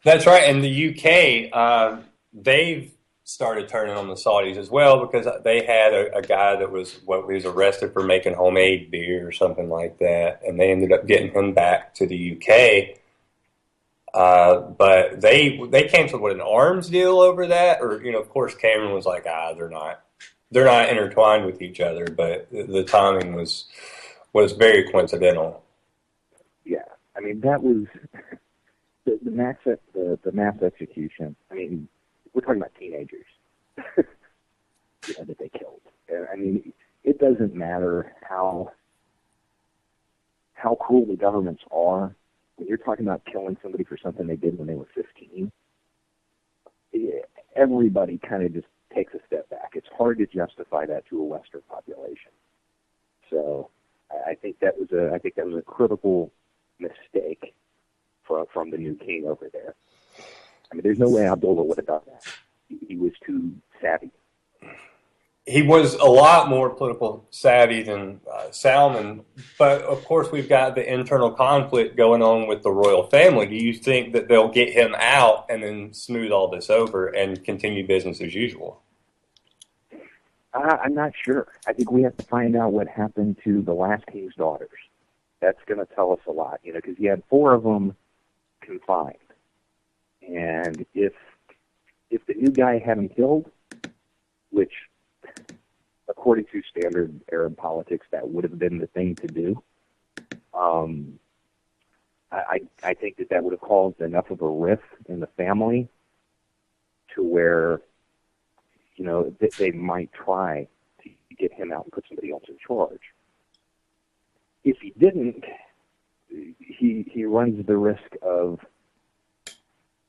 That's right. And the UK, they've started turning on the Saudis as well, because they had a guy that was arrested for making homemade beer or something like that, and they ended up getting him back to the UK. But they canceled an arms deal over that, or of course Cameron was like, they're not intertwined with each other, but the timing was very coincidental. Yeah, I mean that was the mass execution. I mean, we're talking about teenagers that they killed. I mean, it doesn't matter how cruel the governments are. When you're talking about killing somebody for something they did when they were 15, everybody kind of just takes a step back. It's hard to justify that to a Western population. So I think that was a critical mistake from the new king over there. I mean, there's no way Abdullah would have done that. He was too savvy. He was a lot more political savvy than Salman, but of course we've got the internal conflict going on with the royal family. Do you think that they'll get him out and then smooth all this over and continue business as usual? I'm not sure. I think we have to find out what happened to the last king's daughters. That's going to tell us a lot, because he had 4 of them confined. And if the new guy had him killed, which, according to standard Arab politics, that would have been the thing to do, I think that would have caused enough of a rift in the family to where, they might try to get him out and put somebody else in charge. If he didn't, he runs the risk of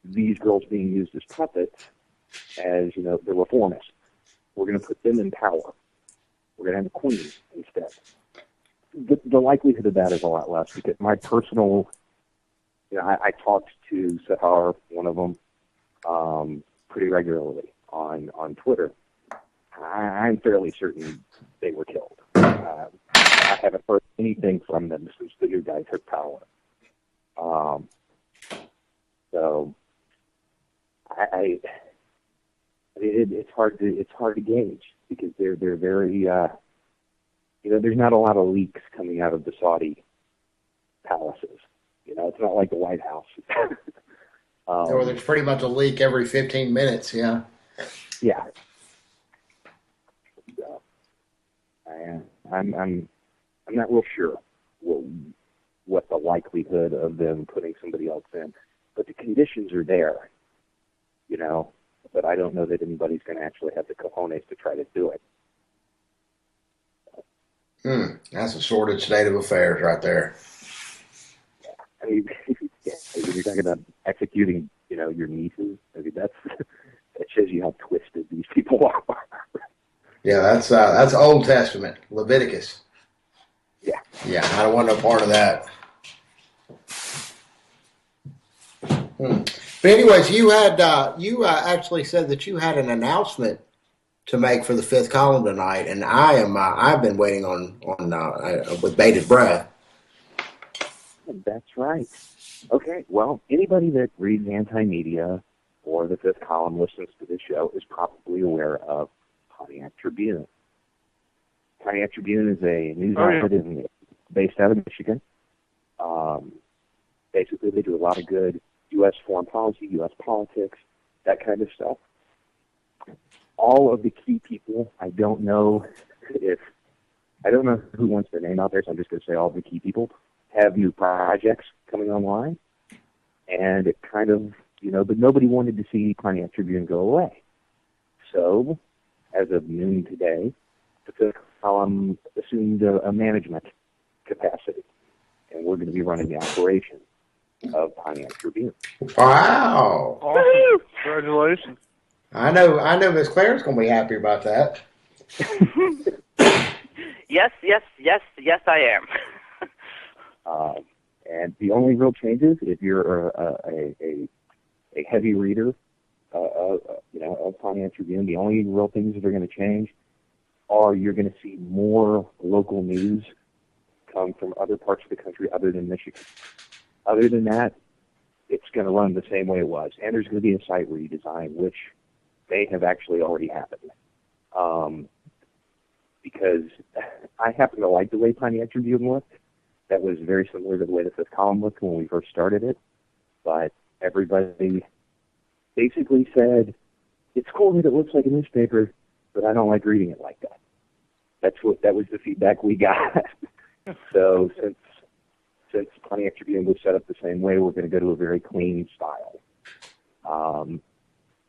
these girls being used as puppets, as the reformists. We're going to put them in power. We're going to have a queen instead. The likelihood of that is a lot less, because my personal, I talked to Sahar, one of them, pretty regularly on Twitter. I'm fairly certain they were killed. I haven't heard anything from them since the new guy took power. So it's hard to gauge, because they're very there's not a lot of leaks coming out of the Saudi palaces. It's not like the White House. Or there's pretty much a leak every 15 minutes. Yeah. Yeah. So, I'm not real sure what the likelihood of them putting somebody else in, but the conditions are there. But I don't know that anybody's going to actually have the cojones to try to do it. That's a sordid state of affairs right there. when you're talking about executing, your nieces, I mean, that shows you how twisted these people are. Yeah, that's Old Testament, Leviticus. Yeah. Yeah, I don't want no part of that. But anyways, you had actually said that you had an announcement to make for the fifth column tonight, and I've been waiting on with bated breath. That's right. Okay, well, anybody that reads anti-media or the fifth column listens to this show is probably aware of Pontiac Tribune. Pontiac Tribune is a news outlet based out of Michigan. Basically, they do a lot of good U.S. foreign policy, U.S. politics, that kind of stuff. All of the key people, I don't know who wants their name out there, so I'm just going to say all the key people have new projects coming online. And it kind of, but nobody wanted to see Pontiac Tribune go away. So, as of noon today, the fifth column assumed a management capacity, and we're going to be running the operation of Pontiac Tribune. Wow! Awesome! Congratulations! I know Miss Claire's going to be happy about that. Yes, I am. And the only real changes, if you're a heavy reader, of Pontiac Tribune, the only real things that are going to change are you're going to see more local news come from other parts of the country other than Michigan. Other than that, it's going to run the same way it was. And there's going to be a site redesign, which may have actually already happened. Because I happen to like the way Pontiac Tribune looked. That was very similar to the way the fifth column looked when we first started it. But everybody basically said, it's cool that it looks like a newspaper, but I don't like reading it like that. That was the feedback we got. So since Pontiac Tribune was set up the same way, we're going to go to a very clean style.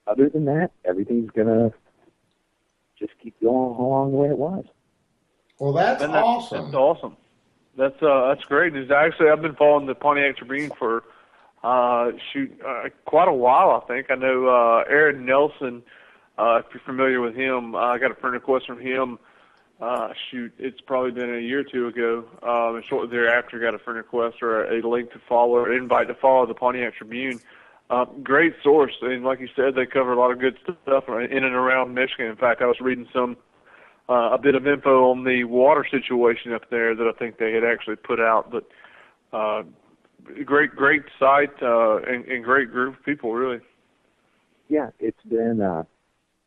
Other than that, everything's going to just keep going along the way it was. Well, that's awesome. That's awesome. That's great news. Actually, I've been following the Pontiac Tribune for quite a while. I think I know Aaron Nelson. If you're familiar with him, I got a friend request from him. It's probably been a year or two ago. And shortly thereafter, got a friend request or a link to follow, or invite to follow the Pontiac Tribune. Great source, and like you said, they cover a lot of good stuff in and around Michigan. In fact, I was reading a bit of info on the water situation up there that I think they had actually put out. But great site and great group of people, really. Yeah, it's been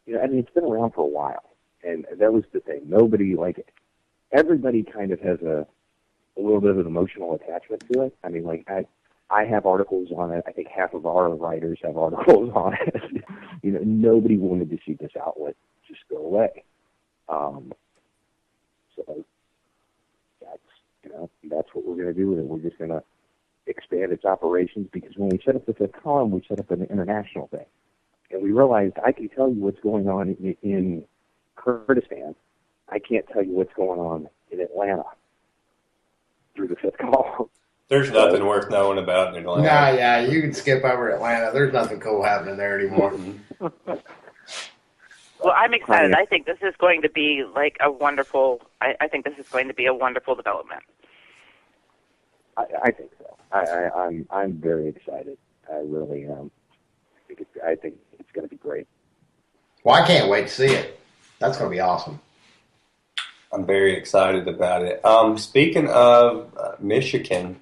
it's been around for a while, and that was the thing. Everybody kind of has a little bit of an emotional attachment to it. I mean, I have articles on it. I think half of our writers have articles on it. Nobody wanted to see this outlet just go away. So that's what we're going to do with it. We're just going to expand its operations, because when we set up the fifth column, we set up an international thing. And we realized I can tell you what's going on in Kurdistan. I can't tell you what's going on in Atlanta through the fifth column. There's nothing worth knowing about in Atlanta. Nah, yeah, you can skip over Atlanta. There's nothing cool happening there anymore. Well, I'm excited. I think this is going to be a wonderful. I think this is going to be a wonderful development. I think so. I'm very excited. I really am. I think it's going to be great. Well, I can't wait to see it. That's going to be awesome. I'm very excited about it. Speaking of Michigan,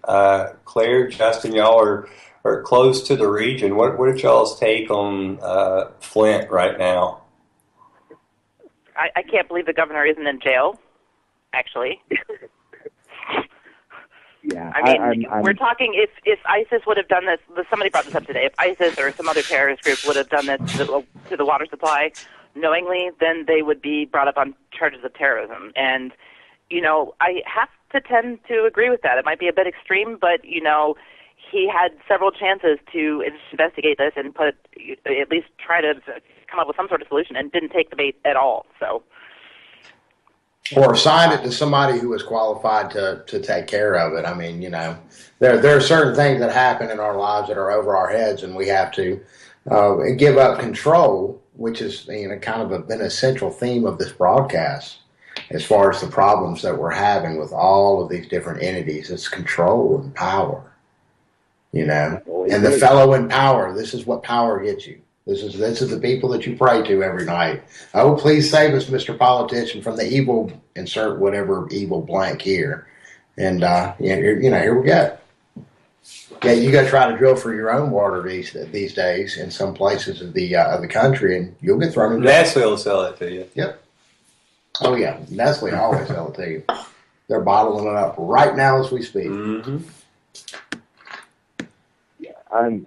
Claire, Justin, y'all are close to the region. What y'all's take on Flint right now? I can't believe the governor isn't in jail, actually. Yeah, I mean, we're talking if ISIS would have done this, somebody brought this up today, if ISIS or some other terrorist group would have done this to the water supply knowingly, then they would be brought up on charges of terrorism. And, I have to tend to agree with that. It might be a bit extreme, but, he had several chances to investigate this and at least try to come up with some sort of solution, and didn't take the bait at all. So, or assign it to somebody who is qualified to take care of it. I mean, there are certain things that happen in our lives that are over our heads, and we have to give up control, which is kind of been a central theme of this broadcast. As far as the problems that we're having with all of these different entities, it's control and power. And the fellow in power. This is what power gets you. This is the people that you pray to every night. Oh, please save us, Mr. Politician, from the evil. Insert whatever evil blank here, and here we go. Yeah, you got to try to drill for your own water these days in some places of the country, and you'll get thrown in jail. Nestle will sell it to you. Yep. Oh yeah, Nestle always sell it to you. They're bottling it up right now as we speak. Mm-hmm. Yeah, I'm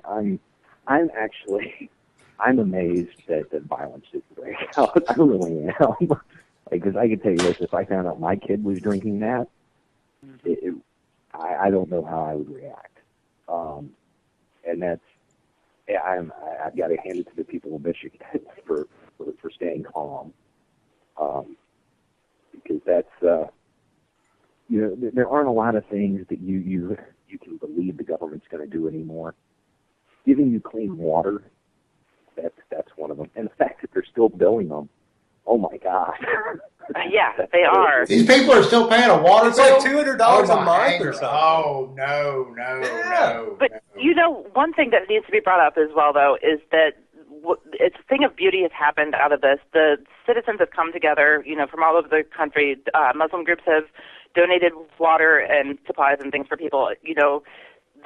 amazed that violence didn't break out. I really am. Because I can tell you this: if I found out my kid was drinking that, I don't know how I would react. And that's, I've got to hand it to the people of Michigan for staying calm. Because that's, there aren't a lot of things that you can believe the government's going to do anymore. Giving you clean water, that's one of them. And the fact that they're still billing them, oh my God. Yeah, they are. These people are still paying a water bill? It's like $200 a month or something. Oh, no. But, one thing that needs to be brought up as well, though, is that it's a thing of beauty has happened out of this. The citizens have come together, from all over the country. Muslim groups have donated water and supplies and things for people.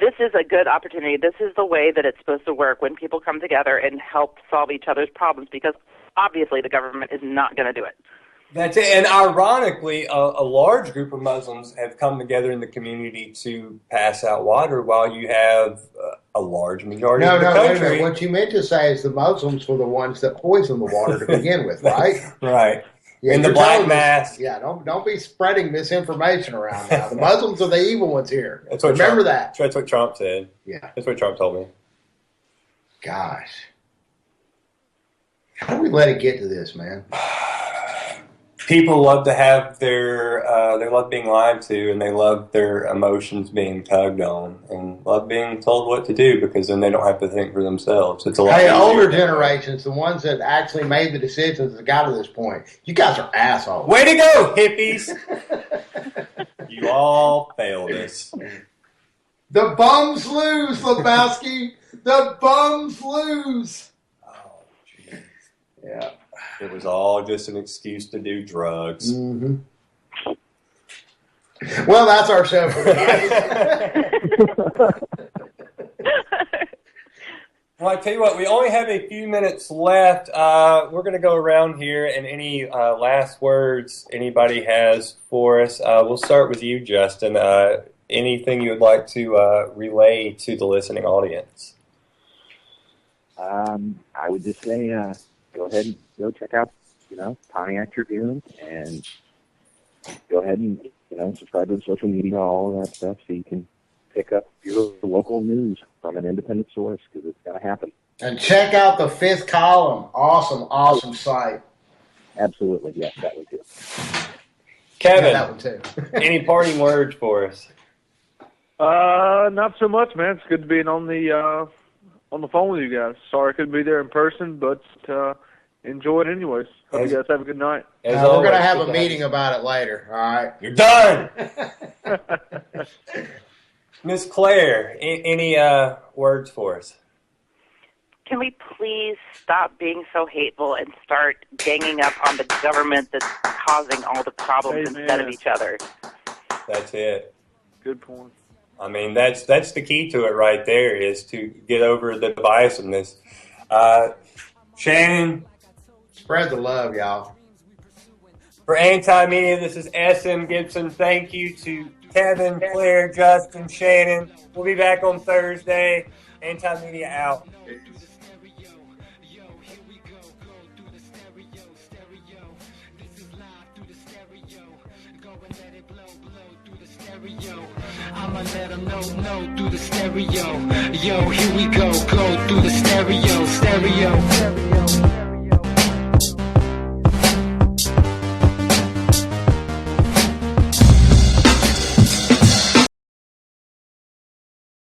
This is a good opportunity. This is the way that it's supposed to work when people come together and help solve each other's problems, because obviously the government is not going to do it. That's it. And ironically, a large group of Muslims have come together in the community to pass out water, while you have a large majority of the country. No. What you meant to say is the Muslims were the ones that poisoned the water to begin with, right? Right. Yeah, and the black mass. Yeah, don't be spreading misinformation around now. The Muslims are the evil ones here. Remember Trump, that. That's what Trump said. Yeah. That's what Trump told me. Gosh. How do we let it get to this, man? People love to have they love being lied to, and they love their emotions being tugged on, and love being told what to do, because then they don't have to think for themselves. It's a lot. Hey, older generations, the ones that actually made the decisions that got to this point, you guys are assholes. Way to go, hippies! You all failed us. The bums lose, Lebowski. The bums lose. Oh, jeez. Yeah. It was all just an excuse to do drugs. Mm-hmm. Well, that's our show for today. Well, I tell you what, we only have a few minutes left. We're going to go around here, and any last words anybody has for us. We'll start with you, Justin. Anything you would like to relay to the listening audience? I would just say, go ahead and go check out, Pontiac Tribune, and go ahead and, subscribe to the social media, all of that stuff, so you can pick up your local news from an independent source, because it's going to happen. And check out the Fifth Column. Awesome site. Absolutely, yes, that one too. Kevin, yeah, that one too. Any parting words for us? Not so much, man. It's good to be on the phone with you guys. Sorry I couldn't be there in person, but enjoy it anyways. Hope you guys have a good night. We're going to have a meeting about it later, all right? You're done! Miss Claire, any words for us? Can we please stop being so hateful and start ganging up on the government that's causing all the problems instead of each other? That's it. Good point. I mean, that's the key to it right there, is to get over the divisiveness. Shannon? Spread the love, y'all. For Anti-Media, this is S.M. Gibson. Thank you to Kevin, Claire, Justin, Shannon. We'll be back on Thursday. Anti-Media out. I'ma let them know through the stereo. Yo, here we go through the stereo.